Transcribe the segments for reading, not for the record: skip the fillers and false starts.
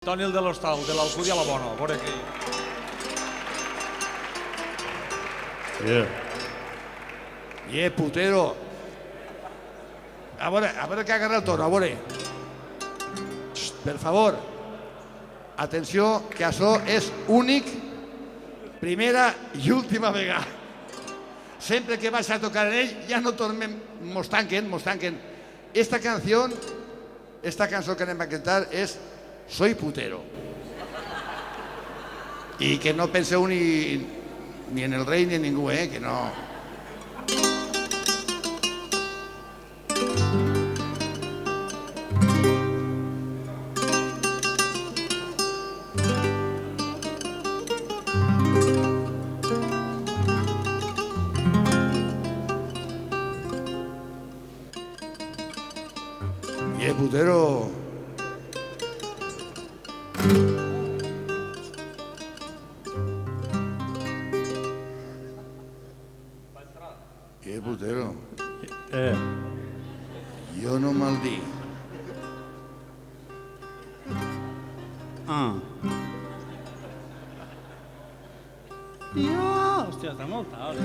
Toni el de l'Hostal, de l'Alcúdia a la Bona, a veure aquí. Putero. A veure que agarra el tono, a veure. Per favor. Atenció, que això és únic, primera i última vegada. Sempre que vaig a tocar en ell, ja no tornem, mos tanquen. Esta canció que anem a cantar és Soy putero. I que no penseu ni en el rei ni en ningú, que no... Putero. Putero. Jo no me'l dic. Hòstia, està molt alt.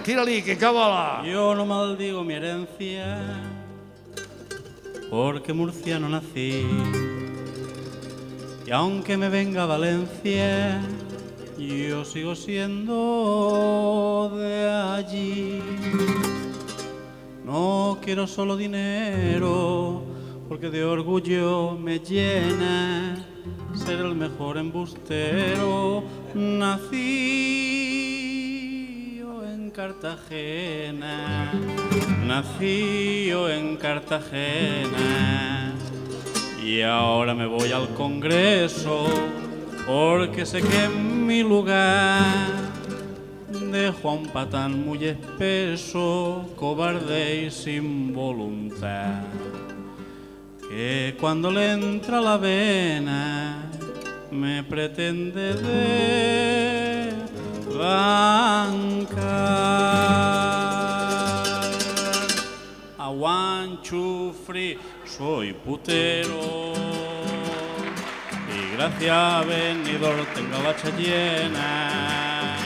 Tira-li, que cabala. Yo no maldigo mi herencia, porque murciano nací. Y aunque me venga Valencia, yo sigo siendo de allí. No quiero solo dinero, porque de orgullo me llena ser el mejor embustero. Nací yo en Cartagena, y ahora me voy al Congreso, porque sé que en mi lugar dejo a un patán muy espeso, cobarde y sin voluntad, que cuando le entra la vena me pretende desbancar. A 1, 2, 3, soy putero, y gracias a Benidorm tengo la hacha llena.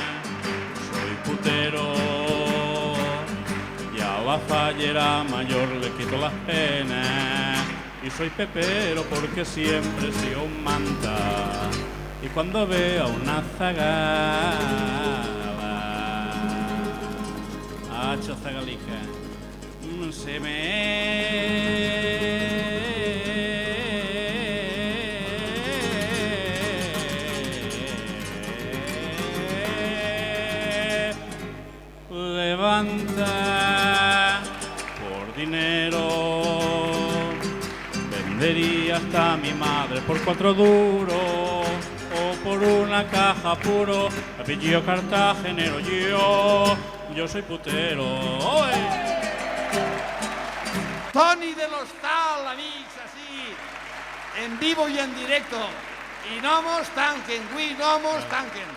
Soy putero, y a la fallera mayor le quito las penas. Y soy pepero porque siempre he sido un manta, y cuando veo una zagala, hacha zagalica, se me levanta. Por dinero vendería hasta a mi madre por 4 duros, o por una caja puro, apellido cartagenero. Yo soy putero. ¡Oye! Toni de l'Hostal, amics, així, en vivo i en directo. I no mos tanquen, avui no mos tanquen.